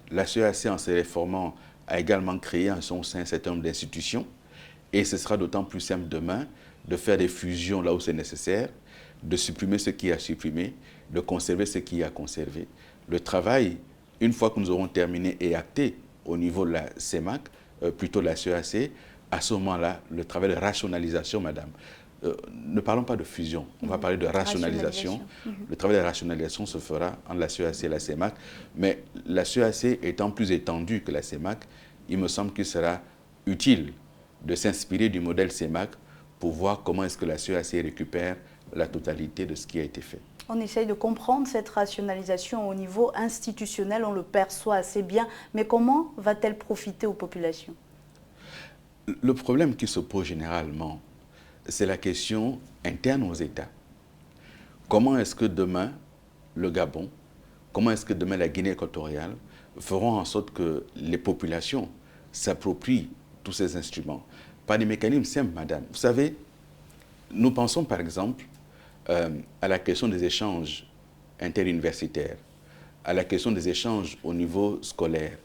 La CEAC, en se réformant, a également créé en son sein un certain nombre d'institutions et ce sera d'autant plus simple demain de faire des fusions là où c'est nécessaire, de supprimer ce qui a supprimé, de conserver ce qui a conservé. Le travail, une fois que nous aurons terminé et acté au niveau de la CEMAC, plutôt de la CEAC, à ce moment-là, le travail de rationalisation, madame, ne parlons pas de fusion, on va parler de rationalisation. Le travail de rationalisation se fera entre la CEAC et la CEMAC, mais la CEAC étant plus étendue que la CEMAC, il me semble qu'il sera utile de s'inspirer du modèle CEMAC pour voir comment est-ce que la CEAC récupère la totalité de ce qui a été fait. On essaye de comprendre cette rationalisation au niveau institutionnel, on le perçoit assez bien, mais comment va-t-elle profiter aux populations? Le problème qui se pose généralement, c'est la question interne aux États. Comment est-ce que demain, le Gabon, comment est-ce que demain la Guinée équatoriale feront en sorte que les populations s'approprient tous ces instruments? Par des mécanismes simples, madame. Vous savez, nous pensons par exemple à la question des échanges interuniversitaires, à la question des échanges au niveau scolaire,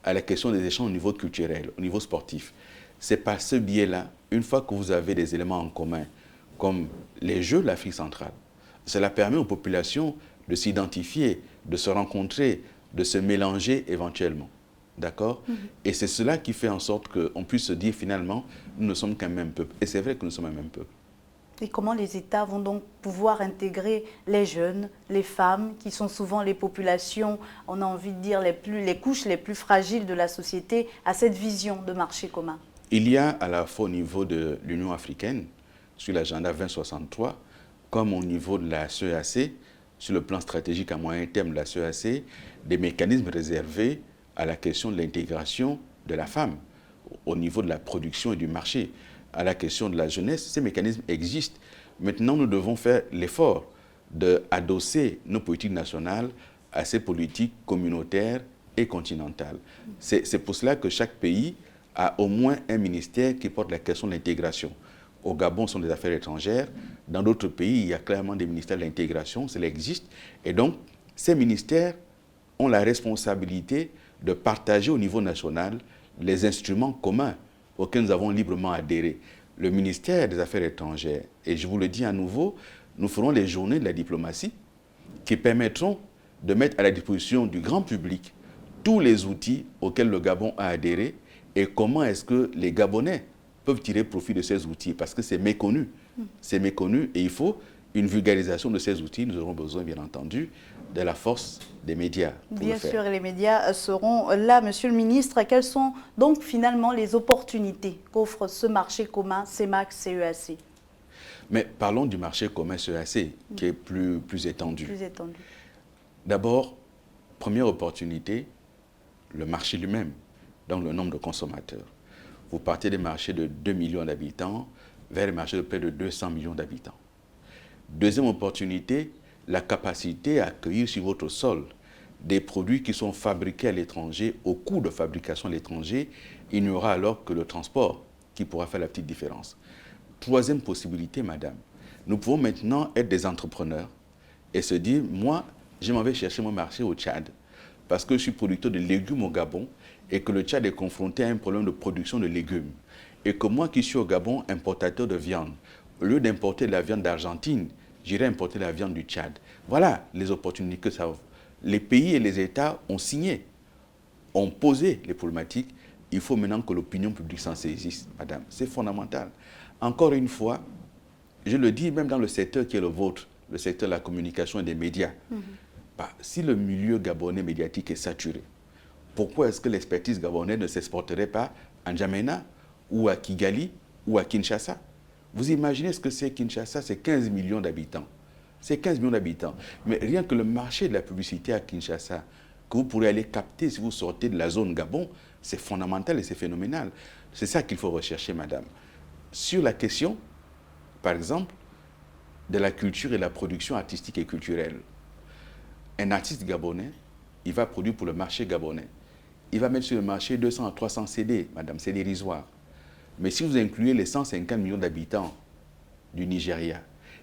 à la question des échanges au niveau culturel, au niveau sportif. C'est par ce biais-là, une fois que vous avez des éléments en commun, comme les Jeux de l'Afrique centrale, cela permet aux populations de s'identifier, de se rencontrer, de se mélanger éventuellement. D'accord? Et c'est cela qui fait en sorte qu'on puisse se dire finalement, nous ne sommes qu'un même peuple. Et c'est vrai que nous sommes un même peuple. Et comment les États vont donc pouvoir intégrer les jeunes, les femmes, qui sont souvent les populations, on a envie de dire, les couches les plus fragiles de la société, à cette vision de marché commun? Il y a à la fois au niveau de l'Union africaine, sur l'agenda 2063, comme au niveau de la CEAC, sur le plan stratégique à moyen terme de la CEAC, des mécanismes réservés à la question de l'intégration de la femme, au niveau de la production et du marché. À la question de la jeunesse, ces mécanismes existent. Maintenant, nous devons faire l'effort d'adosser nos politiques nationales à ces politiques communautaires et continentales. C'est pour cela que chaque pays a au moins un ministère qui porte la question de l'intégration. Au Gabon, ce sont des affaires étrangères. Dans d'autres pays, il y a clairement des ministères de l'intégration, cela existe. Et donc, ces ministères ont la responsabilité de partager au niveau national les instruments communs auxquels nous avons librement adhéré. Le ministère des Affaires étrangères, et je vous le dis à nouveau, nous ferons les journées de la diplomatie qui permettront de mettre à la disposition du grand public tous les outils auxquels le Gabon a adhéré et comment est-ce que les Gabonais peuvent tirer profit de ces outils, parce que c'est méconnu. C'est méconnu et il faut une vulgarisation de ces outils. Nous aurons besoin, bien entendu, de la force des médias. Bien sûr, les médias seront là, Monsieur le ministre. Quelles sont donc finalement les opportunités qu'offre ce marché commun CEMAC-CEAC? Mais parlons du marché commun CEAC, qui est plus étendu. Plus étendu. D'abord, première opportunité, le marché lui-même, donc le nombre de consommateurs. Vous partez des marchés de 2 millions d'habitants vers les marchés de près de 200 millions d'habitants. Deuxième opportunité, la capacité à accueillir sur votre sol des produits qui sont fabriqués à l'étranger, au coût de fabrication à l'étranger. Il n'y aura alors que le transport qui pourra faire la petite différence. Troisième possibilité, madame, nous pouvons maintenant être des entrepreneurs et se dire, moi, je m'en vais chercher mon marché au Tchad parce que je suis producteur de légumes au Gabon et que le Tchad est confronté à un problème de production de légumes. Et que moi qui suis au Gabon importateur de viande, au lieu d'importer de la viande d'Argentine, j'irai importer la viande du Tchad. Voilà les opportunités que ça offre. Les pays et les États ont signé, ont posé les problématiques. Il faut maintenant que l'opinion publique s'en saisisse, madame. C'est fondamental. Encore une fois, je le dis même dans le secteur qui est le vôtre, le secteur de la communication et des médias. Si le milieu gabonais médiatique est saturé, pourquoi est-ce que l'expertise gabonaise ne s'exporterait pas à N'Djamena ou à Kigali ou à Kinshasa? Vous imaginez ce que c'est Kinshasa? C'est 15 millions d'habitants. C'est 15 millions d'habitants. Mais rien que le marché de la publicité à Kinshasa, que vous pourrez aller capter si vous sortez de la zone Gabon, c'est fondamental et c'est phénoménal. C'est ça qu'il faut rechercher, madame. Sur la question, par exemple, de la culture et de la production artistique et culturelle, un artiste gabonais, il va produire pour le marché gabonais. Il va mettre sur le marché 200 à 300 CD, madame, c'est dérisoire. Mais si vous incluez les 150 millions d'habitants du Nigeria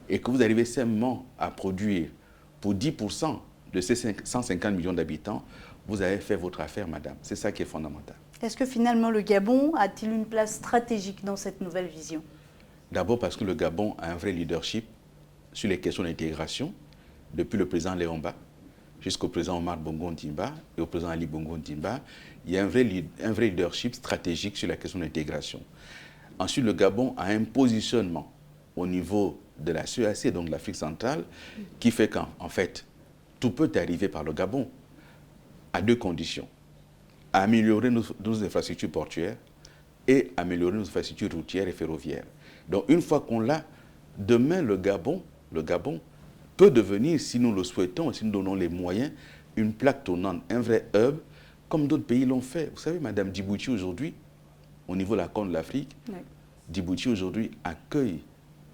et que vous arrivez simplement à produire pour 10% de ces 150 millions d'habitants, vous avez fait votre affaire, madame. C'est ça qui est fondamental. Est-ce que finalement le Gabon a-t-il une place stratégique dans cette nouvelle vision? D'abord parce que le Gabon a un vrai leadership sur les questions d'intégration, depuis le président Léomba jusqu'au président Omar Bongo Ondimba et au président Ali Bongo Ondimba. Il y a un vrai leadership stratégique sur la question de l'intégration. Ensuite, le Gabon a un positionnement au niveau de la CEAC, donc de l'Afrique centrale, qui fait qu'en fait, tout peut arriver par le Gabon à deux conditions. Améliorer nos infrastructures portuaires et améliorer nos infrastructures routières et ferroviaires. Donc, une fois qu'on l'a, demain, le Gabon peut devenir, si nous le souhaitons, si nous donnons les moyens, une plaque tournante, un vrai hub, comme d'autres pays l'ont fait. Vous savez, madame, Djibouti aujourd'hui, au niveau de la Corne de l'Afrique, Djibouti aujourd'hui accueille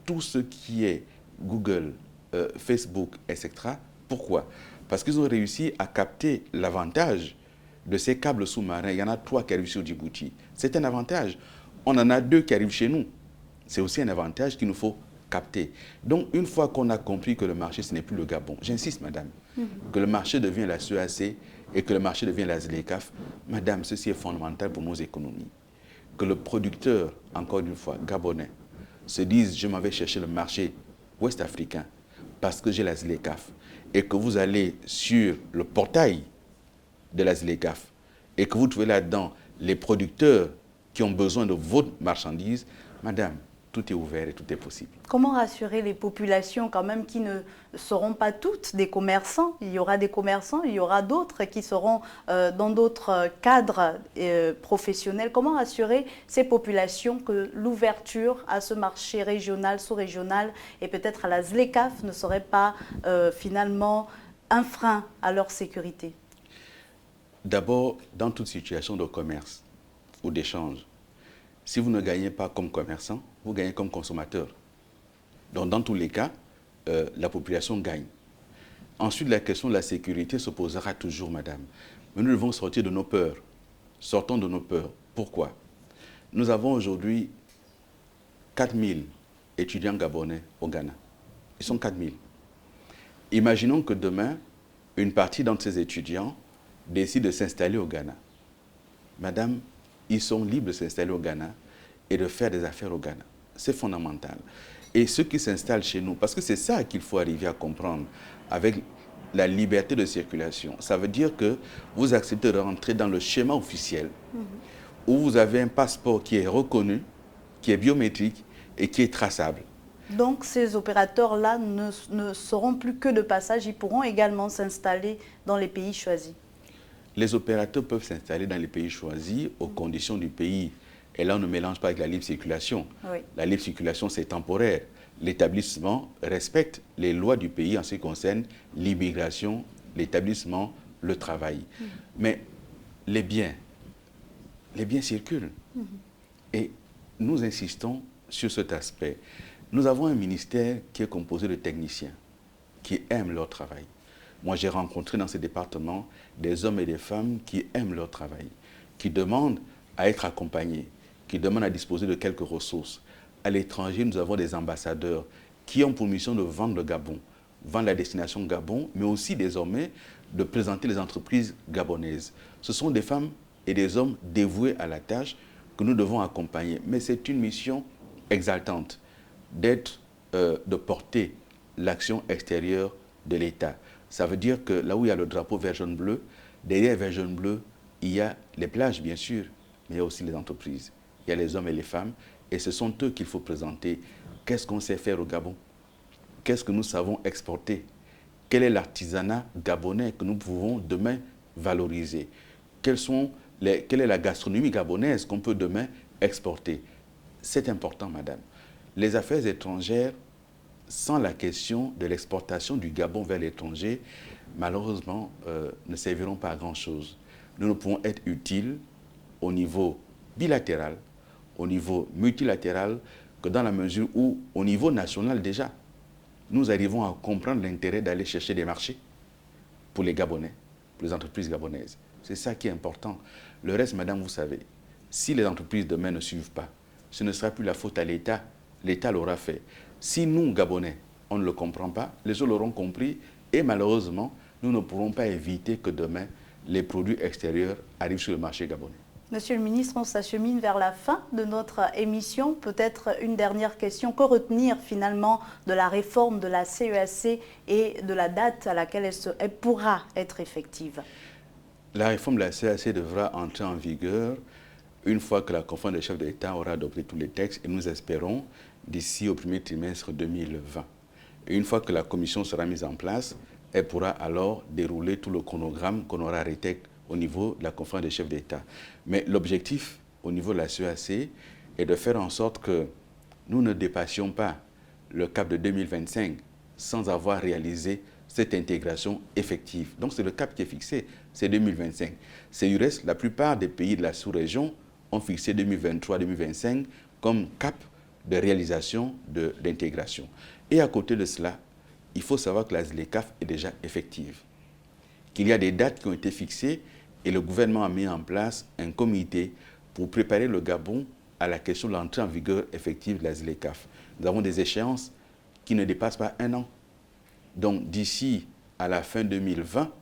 tout ce qui est Google, Facebook, etc. Pourquoi? Parce qu'ils ont réussi à capter l'avantage de ces câbles sous-marins. Il y en a 3 qui arrivent sur Djibouti. C'est un avantage. On en a 2 qui arrivent chez nous. C'est aussi un avantage qu'il nous faut capter. Donc, une fois qu'on a compris que le marché, ce n'est plus le Gabon, j'insiste, madame, que le marché devient la CEAC et que le marché devient la ZLECAf, madame, ceci est fondamental pour nos économies. Que le producteur, encore une fois, gabonais, se dise, je m'en vais chercher le marché ouest-africain parce que j'ai la ZLECAf, et que vous allez sur le portail de la ZLECAf et que vous trouvez là-dedans les producteurs qui ont besoin de votre marchandise, madame, tout est ouvert et tout est possible. Comment rassurer les populations quand même qui ne seront pas toutes des commerçants? Il y aura des commerçants, il y aura d'autres qui seront dans d'autres cadres professionnels. Comment rassurer ces populations que l'ouverture à ce marché régional, sous-régional et peut-être à la ZLECAf ne serait pas finalement un frein à leur sécurité? D'abord, dans toute situation de commerce ou d'échange, si vous ne gagnez pas comme commerçant, vous gagnez comme consommateur. Donc, dans tous les cas, la population gagne. Ensuite, la question de la sécurité se posera toujours, madame. Mais nous devons sortir de nos peurs. Sortons de nos peurs. Pourquoi? Nous avons aujourd'hui 4000 étudiants gabonais au Ghana. Ils sont 4000. Imaginons que demain, une partie d'entre ces étudiants décide de s'installer au Ghana. Madame, ils sont libres de s'installer au Ghana et de faire des affaires au Ghana. C'est fondamental. Et ceux qui s'installent chez nous, parce que c'est ça qu'il faut arriver à comprendre avec la liberté de circulation. Ça veut dire que vous acceptez de rentrer dans le schéma officiel où vous avez un passeport qui est reconnu, qui est biométrique et qui est traçable. Donc ces opérateurs-là ne seront plus que de passage, ils pourront également s'installer dans les pays choisis. Les opérateurs peuvent s'installer dans les pays choisis aux conditions du pays. Et là, on ne mélange pas avec la libre circulation. Oui. La libre circulation, c'est temporaire. L'établissement respecte les lois du pays en ce qui concerne l'immigration, l'établissement, le travail. Mais les biens circulent. Et nous insistons sur cet aspect. Nous avons un ministère qui est composé de techniciens qui aiment leur travail. Moi, j'ai rencontré dans ce département des hommes et des femmes qui aiment leur travail, qui demandent à être accompagnés, qui demandent à disposer de quelques ressources. À l'étranger, nous avons des ambassadeurs qui ont pour mission de vendre le Gabon, vendre la destination Gabon, mais aussi désormais de présenter les entreprises gabonaises. Ce sont des femmes et des hommes dévoués à la tâche que nous devons accompagner. Mais c'est une mission exaltante de porter l'action extérieure de l'État. Ça veut dire que là où il y a le drapeau vert jaune bleu, derrière vert jaune bleu, il y a les plages bien sûr, mais il y a aussi les entreprises. Il y a les hommes et les femmes, et ce sont eux qu'il faut présenter. Qu'est-ce qu'on sait faire au Gabon? Qu'est-ce que nous savons exporter? Quel est l'artisanat gabonais que nous pouvons demain valoriser? Quelle est la gastronomie gabonaise qu'on peut demain exporter? C'est important, madame. Les affaires étrangères, sans la question de l'exportation du Gabon vers l'étranger, malheureusement, ne serviront pas à grand-chose. Nous ne pouvons être utiles au niveau bilatéral, au niveau multilatéral, que dans la mesure où, au niveau national déjà, nous arrivons à comprendre l'intérêt d'aller chercher des marchés pour les Gabonais, pour les entreprises gabonaises. C'est ça qui est important. Le reste, madame, vous savez, si les entreprises demain ne suivent pas, ce ne sera plus la faute à l'État. L'État l'aura fait. Si nous, Gabonais, on ne le comprend pas, les autres l'auront compris et malheureusement, nous ne pourrons pas éviter que demain, les produits extérieurs arrivent sur le marché gabonais. Monsieur le ministre, on s'achemine vers la fin de notre émission. Peut-être une dernière question. Que retenir finalement de la réforme de la CEAC et de la date à laquelle elle pourra être effective? La réforme de la CEAC devra entrer en vigueur une fois que la conférence des chefs d'État aura adopté tous les textes et nous espérons d'ici au premier trimestre 2020. Et une fois que la commission sera mise en place, elle pourra alors dérouler tout le chronogramme qu'on aura arrêté au niveau de la conférence des chefs d'État. Mais l'objectif au niveau de la CEAC est de faire en sorte que nous ne dépassions pas le cap de 2025 sans avoir réalisé cette intégration effective. Donc c'est le cap qui est fixé, c'est 2025. C'est du reste, la plupart des pays de la sous-région ont fixé 2023-2025 comme cap de réalisation de l'intégration. Et à côté de cela, il faut savoir que la ZLECAf est déjà effective, qu'il y a des dates qui ont été fixées et le gouvernement a mis en place un comité pour préparer le Gabon à la question de l'entrée en vigueur effective de la ZLECAf. Nous avons des échéances qui ne dépassent pas un an. Donc d'ici à la fin 2020,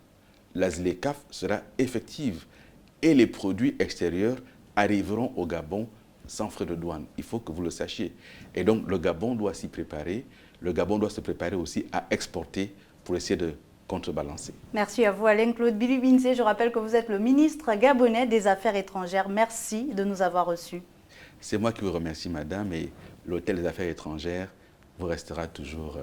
la ZLECAf sera effective et les produits extérieurs arriveront au Gabon sans frais de douane. Il faut que vous le sachiez. Et donc le Gabon doit s'y préparer. Le Gabon doit se préparer aussi à exporter pour essayer de contrebalancer. Merci à vous, Alain-Claude Bilibinze. Je rappelle que vous êtes le ministre gabonais des Affaires étrangères. Merci de nous avoir reçus. C'est moi qui vous remercie, madame, et l'hôtel des Affaires étrangères vous restera toujours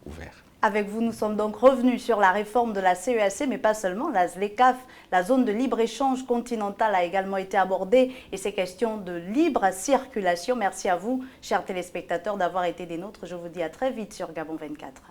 ouvert. Avec vous, nous sommes donc revenus sur la réforme de la CEAC, mais pas seulement, la ZLECAf. La zone de libre-échange continentale a également été abordée et ces questions de libre circulation. Merci à vous, chers téléspectateurs, d'avoir été des nôtres. Je vous dis à très vite sur Gabon 24.